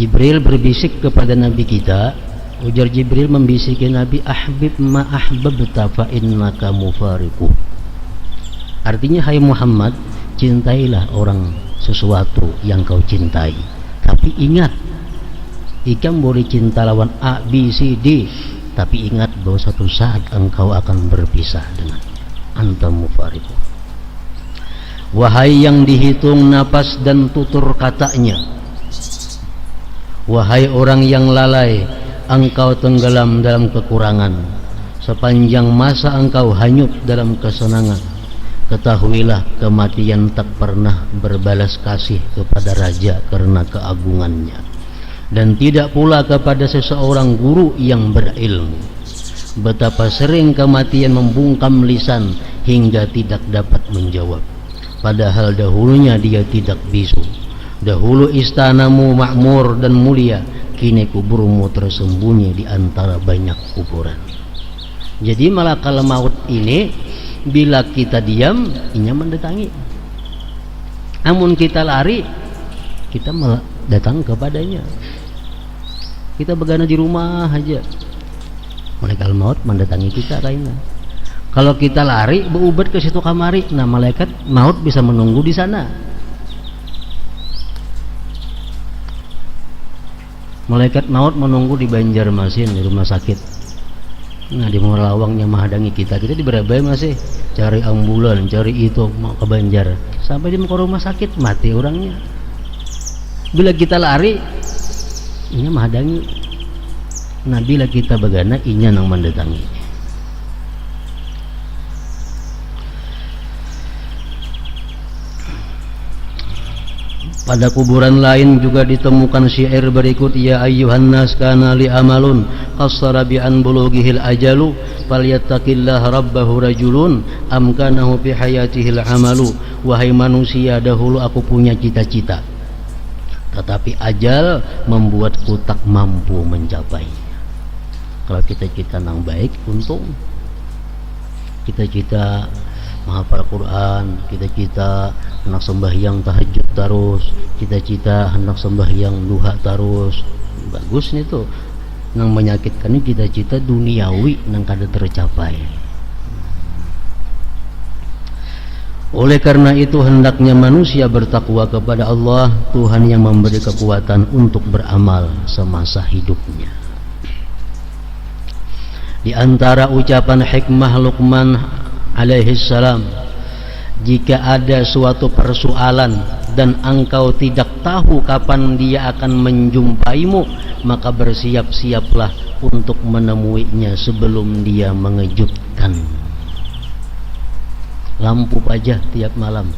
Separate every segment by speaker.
Speaker 1: Jibril berbisik kepada Nabi kita. Ujar Jibril membisiki Nabi, ahbib ma ahbabta fa innaka mufariqu. Artinya, hai Muhammad, cintailah orang sesuatu yang kau cintai, tapi ingat, ikan boleh cinta lawan A, B, C, D, tapi ingat bahwa satu saat engkau akan berpisah dengan anta mufariqu. Wahai yang dihitung napas dan tutur katanya, wahai orang yang lalai, engkau tenggelam dalam kekurangan, sepanjang masa engkau hanyut dalam kesenangan. Ketahuilah kematian tak pernah berbalas kasih kepada raja karena keagungannya, dan tidak pula kepada seseorang guru yang berilmu. Betapa sering kematian membungkam lisan hingga tidak dapat menjawab, padahal dahulunya dia tidak bisu. Dahulu istanamu makmur dan mulia, kini kuburmu tersembunyi di antara banyak kuburan. Jadi malakal maut ini bila kita diam, inya mendatangi. Namun kita lari, kita malah datang kepadanya. Kita begana di rumah aja, malaikat maut mendatangi kita kayaknya. Kalau kita lari berubat ke situ kamari, nah malaikat maut bisa menunggu di sana. Malaikat maut menunggu di Banjarmasin, di rumah sakit. Nah di Morawangnya menghadangi kita di Berabai masih cari ambulan, cari itu mau ke Banjar, sampai di rumah sakit mati orangnya. Bila kita lari, inya menghadangi. Nah bila kita begana, inya nang mendatangi. Pada kuburan lain juga ditemukan syair berikut, ya ayyuhan nas kana li amalun qassara bi an bulughihil ajalu falyattaqillah rabbahu rajulun amkanahu fi hayatihil amalu. Wahai manusia, dahulu aku punya cita-cita, tetapi ajal membuatku tak mampu mencapai. Kalau cita-cita nang baik, untung cita-cita menghafal Quran, cita-cita hendak sembahyang tahajud terus, cita-cita hendak sembahyang duha terus, bagus nih tuh. Nang menyakitkan ini cita-cita duniawi nang kada tercapai. Oleh karena itu hendaknya manusia bertakwa kepada Allah, Tuhan yang memberi kekuatan untuk beramal semasa hidupnya. Di antara ucapan hikmah Luqman alaihi salam, jika ada suatu persoalan dan engkau tidak tahu kapan dia akan menjumpaimu, maka bersiap-siaplah untuk menemuinya sebelum dia mengejutkan. Lampu pajah tiap malam,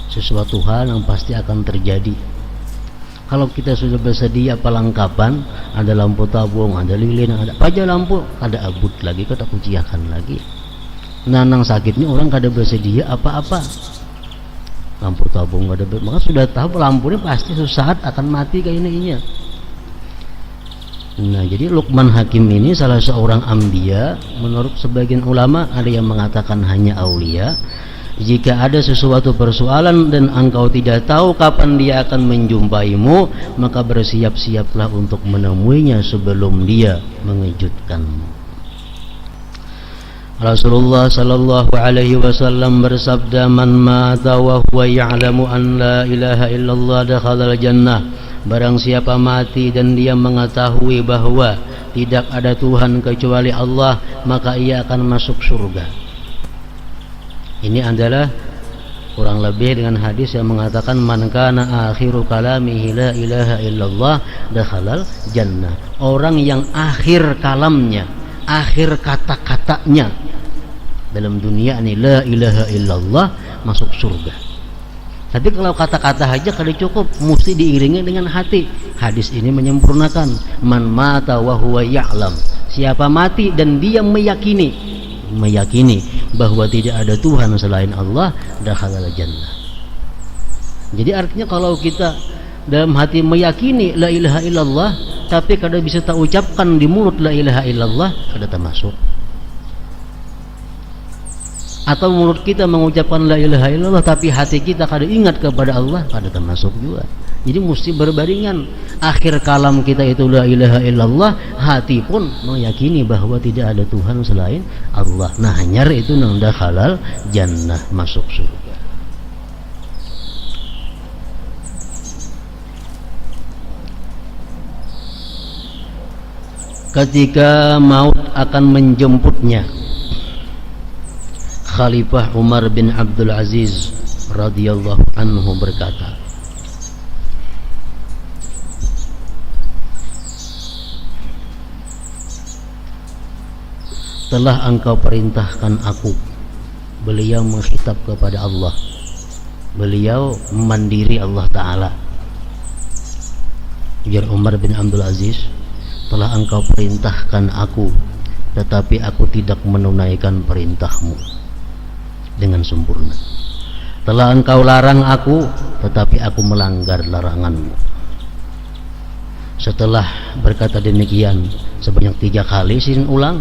Speaker 1: sesuatu hal yang pasti akan terjadi. Kalau kita sudah bersedia perlengkapan, ada lampu tabung, ada lilin, ada pajah lampu, ada abut lagi, kita kuciakan lagi. Nanang sakitnya orang kada bersedia apa-apa, lampu tabung kada maka sudah tahu lampu ini pasti sesaat akan mati kayak ini. Nah jadi Luqman Hakim ini salah seorang anbiya. Menurut sebagian ulama ada yang mengatakan hanya aulia. Jika ada sesuatu persoalan dan engkau tidak tahu kapan dia akan menjumpaimu, maka bersiap-siaplah untuk menemuinya sebelum dia mengejutkanmu. Rasulullah sallallahu alaihi wasallam bersabda, man mata wa huwa ya'lamu an la ilaha illallah dakhala al-jannah. Barang siapa mati dan dia mengetahui bahwa tidak ada Tuhan kecuali Allah, maka ia akan masuk surga. Ini adalah kurang lebih dengan hadis yang mengatakan, man kana akhiru kalamihi la ilaha illallah dakhala al-jannah. Orang yang akhir kalamnya, akhir kata-katanya dalam dunia ini la ilaha illallah, masuk surga. Tapi kalau kata-kata aja kada cukup, mesti diiringi dengan hati. Hadis ini menyempurnakan, man mata wa huwa ya'lam. Siapa mati dan dia meyakini bahwa tidak ada Tuhan selain Allah, dakhala jannah. Jadi artinya kalau kita dalam hati meyakini la ilaha illallah, tapi kada bisa tak ucapkan di mulut la ilaha illallah, kada termasuk. Atau mulut kita mengucapkan la ilaha illallah tapi hati kita kada ingat kepada Allah, kada termasuk juga. Jadi mesti berbaringan. Akhir kalam kita itu la ilaha illallah, hati pun meyakini bahwa tidak ada Tuhan selain Allah. Nah, hanyar itu nang dakhalal jannah, masuk surga. Ketika maut akan menjemputnya, Khalifah Umar bin Abdul Aziz radhiyallahu anhu berkata, telah engkau perintahkan aku. Beliau mengkhitab kepada Allah, beliau mandiri Allah Ta'ala. Ujar Umar bin Abdul Aziz, telah engkau perintahkan aku, tetapi aku tidak menunaikan perintahmu dengan sempurna. Telah engkau larang aku, tetapi aku melanggar laranganmu. Setelah berkata demikian sebanyak 3 kali, sering ulang,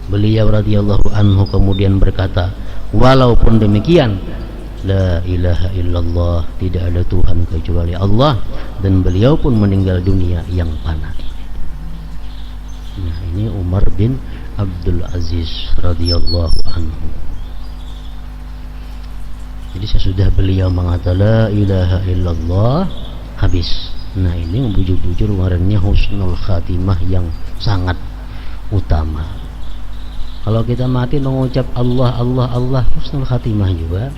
Speaker 1: beliau radhiyallahu anhu kemudian berkata, walaupun demikian, la ilaha illallah, tidak ada Tuhan kecuali Allah, dan beliau pun meninggal dunia yang fana. Nah, ini Umar bin Abdul Aziz radhiyallahu anhu. Jadi sesudah beliau mengatakan la ilaha illallah, habis. Nah, ini bujur-bujur warnanya husnul khatimah yang sangat utama. Kalau kita mati mengucap Allah, Allah, Allah, husnul khatimah juga.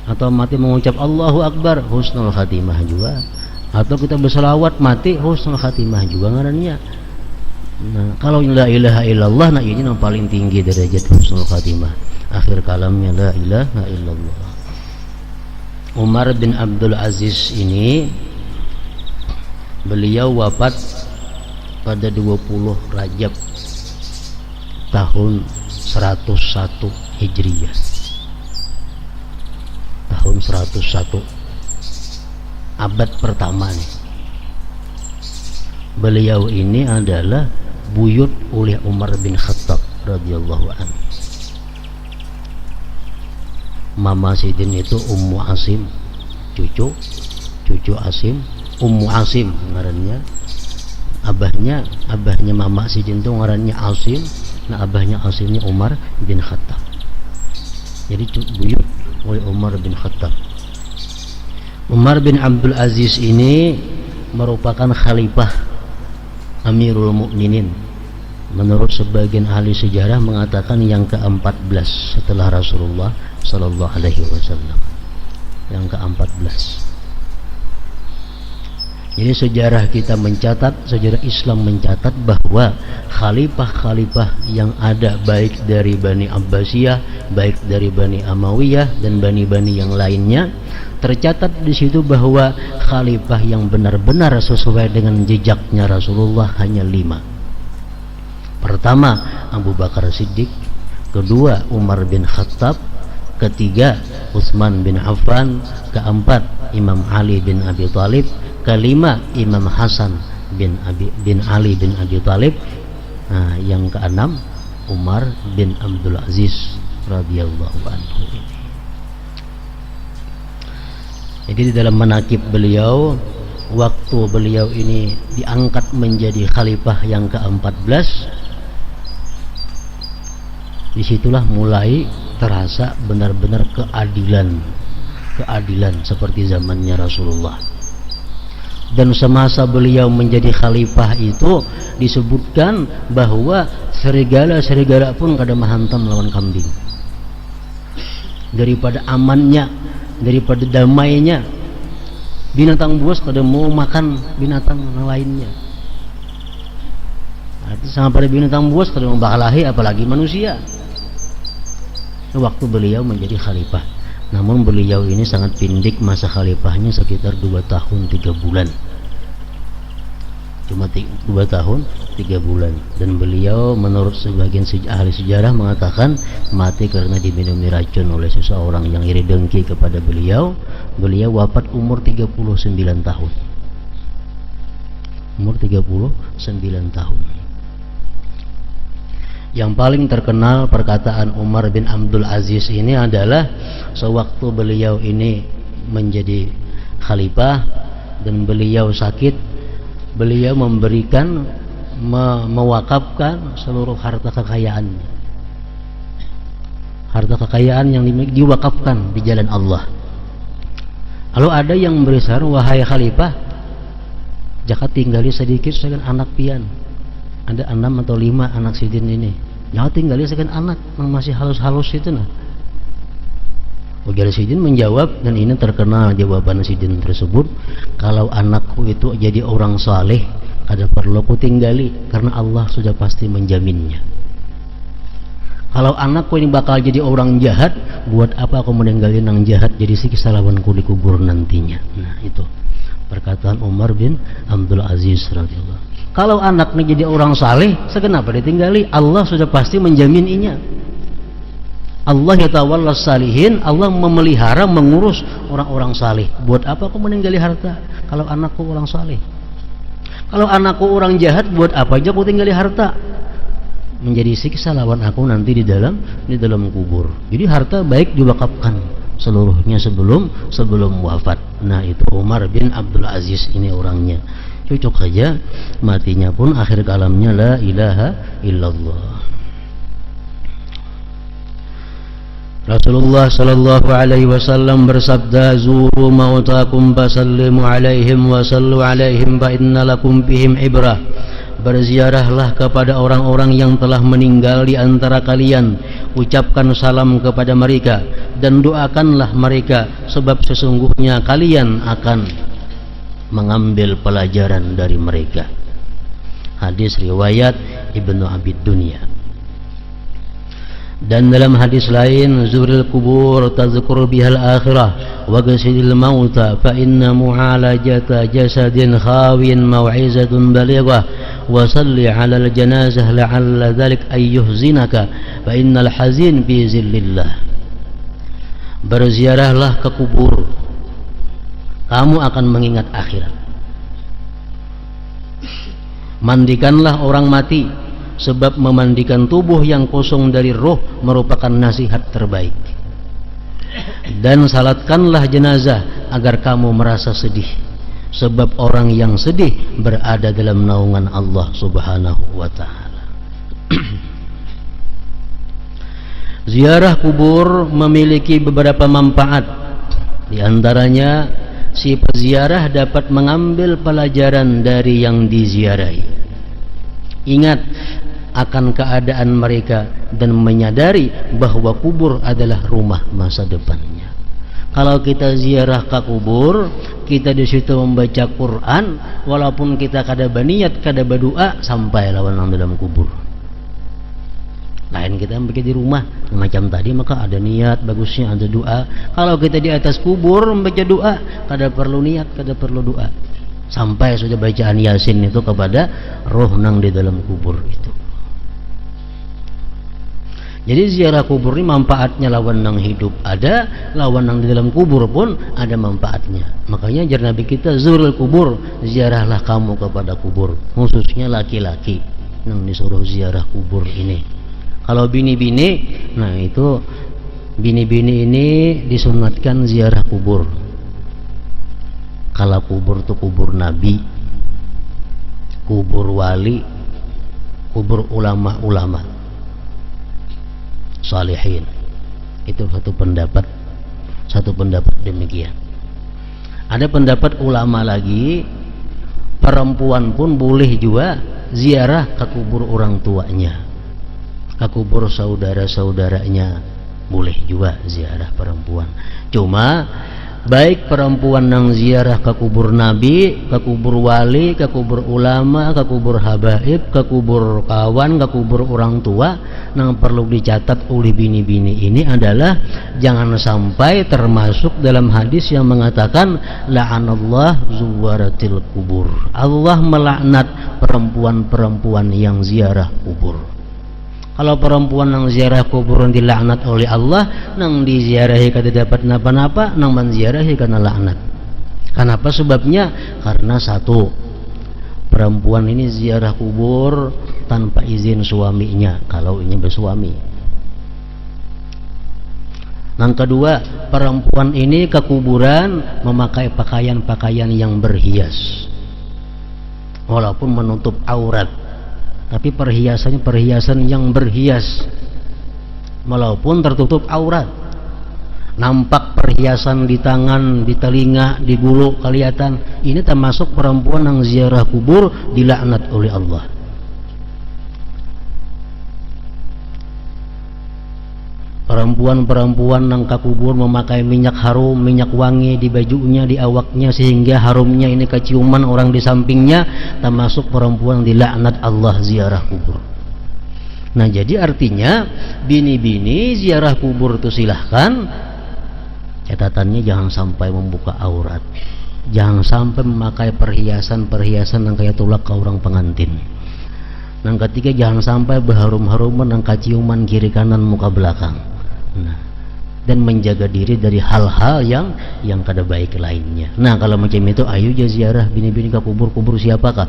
Speaker 1: Atau mati mengucap Allahu Akbar, husnul khatimah juga. Atau kita berselawat mati, husnul khatimah juga ngarannya. Nah, kalau la ilaha illallah, nah ini yang paling tinggi derajat husnul khatimah. Akhir kalamnya la ilaha illallah. Umar bin Abdul Aziz ini, beliau wafat pada 20 Rajab tahun 101 Hijriyah. Tahun 101 abad pertama nih. Beliau ini adalah buyut oleh Umar bin Khattab radhiyallahu anhu. Mama Sidin itu Ummu Asim, cucu Asim, Ummu Asim ngarannya. Abahnya Mama Sidin itu ngarannya Asim. Nah, abahnya Asimnya Umar bin Khattab. Jadi buyut oleh Umar bin Khattab. Umar bin Abdul Aziz ini merupakan khalifah Amirul Mukminin. Menurut sebagian ahli sejarah mengatakan yang ke-14 setelah Rasulullah sallallahu alaihi wasallam. Yang ke-14. Jadi sejarah kita mencatat, sejarah Islam mencatat bahwa khalifah-khalifah yang ada baik dari Bani Abbasiyah, baik dari Bani Amawiyah dan bani-bani yang lainnya, tercatat di situ bahwa khalifah yang benar-benar sesuai dengan jejaknya Rasulullah hanya 5. Pertama, Abu Bakar Siddiq. Kedua, Umar bin Khattab. Ketiga, Utsman bin Affan. Keempat, Imam Ali bin Abi Thalib. Kelima, Imam Hasan bin Ali bin Abi Thalib. Nah, yang keenam, Umar bin Abdul Aziz radhiyallahu anhu. Jadi di dalam manaqib beliau, waktu beliau ini diangkat menjadi khalifah yang ke-14, disitulah mulai terasa benar-benar keadilan seperti zamannya Rasulullah. Dan semasa beliau menjadi khalifah itu disebutkan bahwa serigala pun kada menghantam lawan kambing. Daripada amannya, daripada damainya, binatang buas kada mau makan binatang lainnya. Artinya sama pada binatang buas kada mau bakalahi, apalagi manusia. Waktu beliau menjadi khalifah. Namun beliau ini sangat pendek masa khalifahnya, sekitar 2 tahun 3 bulan. Cuma 2 tahun 3 bulan. Dan beliau menurut sebagian ahli sejarah mengatakan mati karena diminumi racun oleh seseorang yang iri dengki kepada beliau. Beliau wafat umur 39 tahun. Umur 39 tahun. Yang paling terkenal perkataan Umar bin Abdul Aziz ini adalah sewaktu beliau ini menjadi khalifah, dan beliau sakit, beliau memberikan, mewakafkan seluruh harta kekayaannya. Harta kekayaan yang diwakafkan di jalan Allah. Lalu ada yang memberi saran, wahai khalifah, jangan tinggali sedikit sekian anak pian. Ada 6 atau 5 anak sidin ini. Jangan tinggali sekian anak yang masih halus-halus itu nah. Ujar sidin menjawab, dan ini terkenal jawaban sidin tersebut, kalau anakku itu jadi orang saleh, kada perlu ku tinggali karena Allah sudah pasti menjaminnya. Kalau anakku ini bakal jadi orang jahat, buat apa aku meninggalin yang jahat jadi siksa lawanku di kubur nantinya. Nah itu perkataan Umar bin Abdul Aziz radhiyallahu. Kalau anaknya jadi orang saleh, sekenapa ditinggali? Allah sudah pasti menjamin inya. Allah yatawallas salihin, Allah memelihara, mengurus orang-orang saleh. Buat apa aku meninggali harta kalau anakku orang saleh? Kalau anakku orang jahat, buat apa aja aku tinggali harta? Menjadi siksa lawan aku nanti di dalam kubur. Jadi harta baik diwakafkan seluruhnya sebelum wafat. Nah itu Umar bin Abdul Aziz ini orangnya. Cocok saja matinya pun akhir kalamnya la ilaha illallah. Rasulullah sallallahu alaihi wasallam bersabda, zuru mautakum fasallimu alaihim wa sallu alaihim fa inna lakum bihim ibrah. Berziarahlah kepada orang-orang yang telah meninggal di antara kalian, ucapkan salam kepada mereka dan doakanlah mereka, sebab sesungguhnya kalian akan mengambil pelajaran dari mereka. Hadis riwayat Ibnu Abi Dunya. Dan dalam hadis lain, zuril kubur tazkur bihal akhirah wa ghasilil mauta fa inna mu'alajata jasadin khawin mau'izatun balighah wa salli 'alal janazah la'alla dzalik ayyuhzinaka fa innal hazin fi zillillah. Berziarahlah ke kubur, kamu akan mengingat akhirat. Mandikanlah orang mati, sebab memandikan tubuh yang kosong dari roh merupakan nasihat terbaik. Dan salatkanlah jenazah agar kamu merasa sedih, sebab orang yang sedih berada dalam naungan Allah subhanahu wa ta'ala. Ziarah kubur memiliki beberapa manfaat. Di antaranya, si peziarah dapat mengambil pelajaran dari yang diziarahi, ingat akan keadaan mereka dan menyadari bahwa kubur adalah rumah masa depannya. Kalau kita ziarah ke kubur, kita di situ membaca Quran, walaupun kita kada berniat, kada berdoa, sampai lawan dalam kubur. Lain kita membaca di rumah macam tadi, maka ada niat, bagusnya ada doa. Kalau kita di atas kubur membaca doa, kada perlu niat, kada perlu doa. Sampai sudah bacaan Yasin itu kepada roh nang di dalam kubur itu. Jadi ziarah kubur ini manfaatnya lawan nang hidup ada, lawan nang di dalam kubur pun ada manfaatnya. Makanya ajar Nabi kita, zurul kubur, ziarahlah kamu kepada kubur, khususnya laki-laki yang disuruh ziarah kubur ini. Kalau bini-bini, nah itu bini-bini ini disunatkan ziarah kubur. Kalau kubur itu kubur Nabi, kubur wali, kubur ulama-ulama salihin. Itu satu pendapat demikian. Ada pendapat ulama lagi, perempuan pun boleh juga ziarah ke kubur orang tuanya, ke kubur saudara-saudaranya, boleh juga ziarah perempuan. Cuma baik perempuan yang ziarah ke kubur Nabi, ke kubur wali, ke kubur ulama, ke kubur habaib, ke kubur kawan, ke kubur orang tua, yang perlu dicatat oleh bini-bini ini adalah jangan sampai termasuk dalam hadis yang mengatakan la'anallah zuwaratil kubur. Allah melaknat perempuan-perempuan yang ziarah kubur. Kalau perempuan yang ziarah kubur dilaknat oleh Allah, nang diziarahi kada dapat napa-napa, nang menziarahi karena laknat. Kenapa sebabnya? Karena satu, perempuan ini ziarah kubur tanpa izin suaminya kalau ini bersuami. Yang kedua, perempuan ini ke kuburan memakai pakaian-pakaian yang berhias, walaupun menutup aurat, tapi perhiasannya perhiasan yang berhias, walaupun tertutup aurat. Nampak perhiasan di tangan, di telinga, di bulu kelihatan. Ini termasuk perempuan yang ziarah kubur, dilaknat oleh Allah. Perempuan-perempuan yang ke kubur memakai minyak harum, minyak wangi di bajunya, di awaknya, sehingga harumnya ini keciuman orang di sampingnya, termasuk perempuan yang dilaknat Allah ziarah kubur. Nah, jadi artinya bini-bini ziarah kubur itu silahkan, catatannya jangan sampai membuka aurat, jangan sampai memakai perhiasan-perhiasan yang kayak tulak ke orang pengantin. Yang ketiga, jangan sampai berharum-haruman yang kaciuman kiri kanan muka belakang. Nah, dan menjaga diri dari hal-hal yang kada baik lainnya. Nah, kalau macam itu, ayo aja ziarah bini-bini ke kubur siapakah?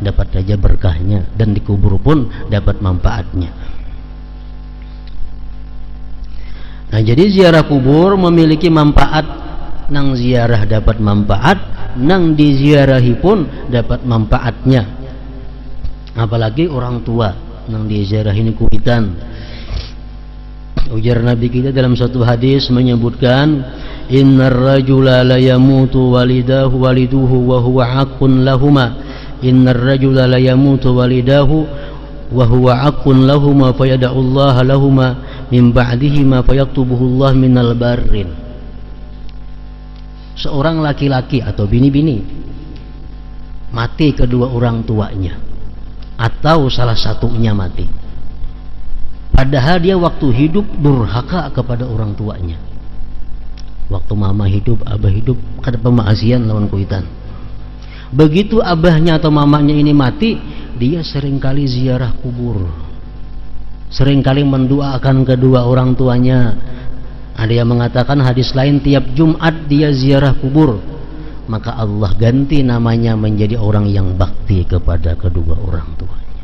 Speaker 1: Dapat aja berkahnya, dan di kubur pun dapat manfaatnya. Nah, jadi ziarah kubur memiliki manfaat, nang ziarah dapat manfaat, nang diziarahi pun dapat manfaatnya. Apalagi orang tua nang diziarah ini kuitan. Ujar Nabi kita dalam satu hadis menyebutkan, innar rajula la yamutu waliduhu wa huwa aqun lahuma. Innar rajula la yamutu walidahu wa huwa aqun lahuma fayada'u Allah lahuma min ba'dihi ma fayaktubuhu Allah minal barrin. Seorang laki-laki atau bini-bini mati kedua orang tuanya, atau salah satunya mati, padahal dia waktu hidup durhaka kepada orang tuanya. Waktu mama hidup, abah hidup, kada pemaasian lawan kuitan. Begitu abahnya atau mamanya ini mati, dia seringkali ziarah kubur, seringkali mendoakan kedua orang tuanya. Ada yang mengatakan hadis lain, tiap Jumat dia ziarah kubur, maka Allah ganti namanya menjadi orang yang bakti kepada kedua orang tuanya.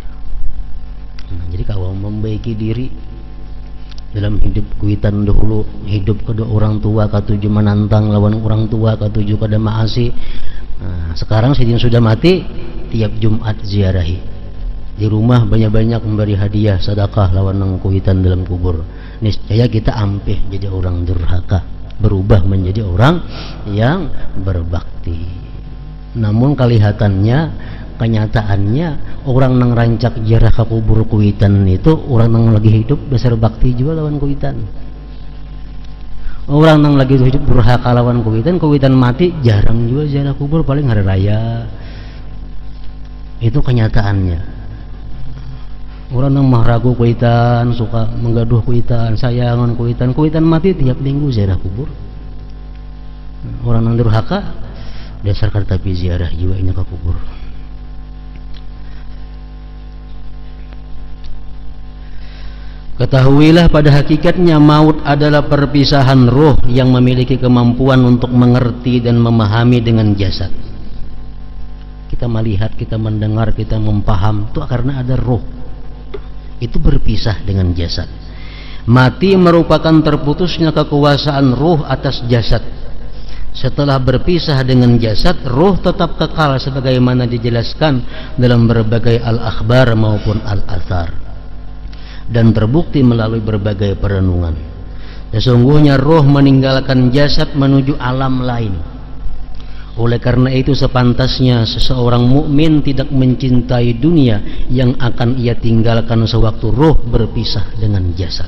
Speaker 1: Nah, jadi kalau membaiki diri dalam hidup kuitan dahulu, hidup kedua orang tua katuju menantang lawan orang tua katuju kada maasi. Nah, sekarang sidin sudah mati, tiap Jumat ziarahi. Di rumah banyak-banyak memberi hadiah sedekah lawan nang kuitan dalam kubur. Niscaya kita ampih jadi orang durhaka, berubah menjadi orang yang berbakti. Namun kelihatannya, kenyataannya, orang nang rancak ziarah ke kubur kuitan itu orang nang lagi hidup besar bakti juga lawan kuitan. Orang nang lagi hidup durhaka lawan kuitan mati jarang juga ziarah kubur, paling hari raya. Itu kenyataannya. Orang yang mahragu kuitan, suka menggaduh kuitan, sayangan kuitan mati tiap minggu ziarah kubur. Orang yang durhaka dasar tapi ziarah jiwanya ke kubur. Ketahuilah pada hakikatnya maut adalah perpisahan roh yang memiliki kemampuan untuk mengerti dan memahami dengan jasad. Kita melihat, kita mendengar, kita mempaham, itu karena ada roh. Itu berpisah dengan jasad. Mati merupakan terputusnya kekuasaan ruh atas jasad. Setelah berpisah dengan jasad, ruh tetap kekal sebagaimana dijelaskan dalam berbagai al-akhbar maupun al-athar, dan terbukti melalui berbagai perenungan. Sesungguhnya ruh meninggalkan jasad menuju alam lain. Oleh karena itu sepantasnya seseorang mukmin tidak mencintai dunia yang akan ia tinggalkan sewaktu ruh berpisah dengan jasad.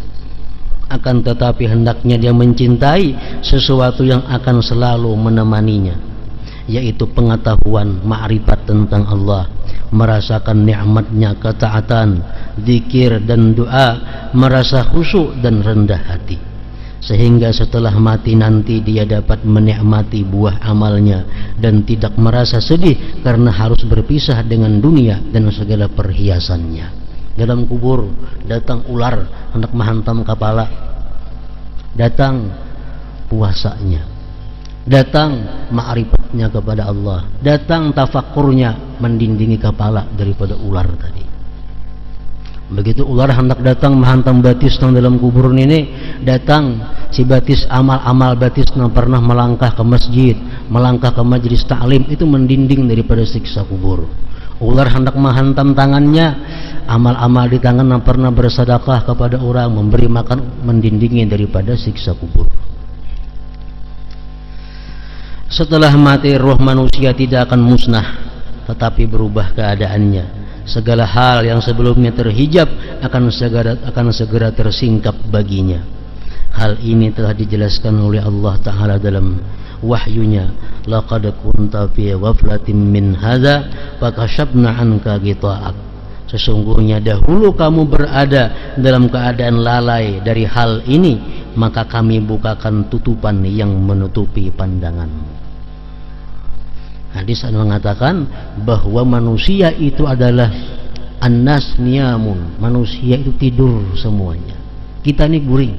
Speaker 1: Akan tetapi hendaknya dia mencintai sesuatu yang akan selalu menemaninya, yaitu pengetahuan, ma'rifat tentang Allah, merasakan nikmatnya ketaatan, zikir dan doa, merasa khusyuk dan rendah hati, sehingga setelah mati nanti dia dapat menikmati buah amalnya dan tidak merasa sedih karena harus berpisah dengan dunia dan segala perhiasannya. Dalam kubur datang ular hendak menghantam kepala, datang puasanya, datang ma'rifatnya kepada Allah, datang tafakurnya mendindingi kepala daripada ular tadi. Begitu ular hendak datang menghantam batis nang dalam kubur ini, datang si batis amal-amal batis nang pernah melangkah ke masjid, melangkah ke majelis taklim, itu mendinding daripada siksa kubur. Ular hendak menghantam tangannya, amal-amal di tangan nang pernah bersedekah kepada orang, memberi makan, mendindingi daripada siksa kubur. Setelah mati, roh manusia tidak akan musnah, tetapi berubah keadaannya. Segala hal yang sebelumnya terhijab akan segera tersingkap baginya. Hal ini telah dijelaskan oleh Allah Ta'ala dalam wahyunya. Laqad kunta fi ghaflatin min hadza fakashafna anka ghita'ak. Sesungguhnya dahulu kamu berada dalam keadaan lalai dari hal ini, maka kami bukakan tutupan yang menutupi pandanganmu. Hadis mengatakan bahwa manusia itu adalah annas niyamun, manusia itu tidur semuanya. Kita ini guring.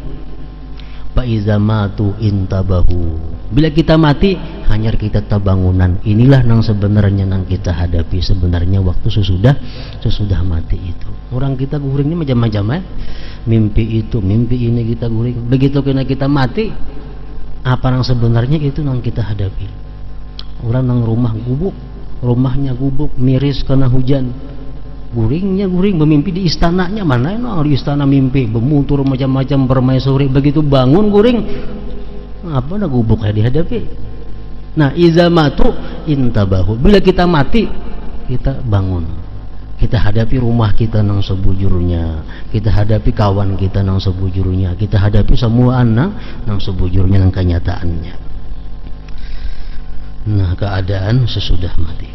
Speaker 1: Fa iza matu intabahu. Bila kita mati, hanya kita tabangunan. Inilah yang sebenarnya yang kita hadapi sebenarnya waktu sesudah mati itu. Orang kita guringnya macam-macam mimpi itu, mimpi ini kita guring. Begitu kita mati, apa yang sebenarnya itu yang kita hadapi. Orang nang rumahnya gubuk, miris karena hujan, guringnya guring, bermimpi di istananya. Mana di istana mimpi bermutur macam-macam permaisuri, begitu bangun guring, apa dah gubuk dihadapi. Nah, iza matu intabahu, bila kita mati kita bangun, kita hadapi rumah kita nang sebujurnya, kita hadapi kawan kita nang sebujurnya, kita hadapi semua anak nang sebujurnya nang kenyataannya. Nah, keadaan sesudah mati.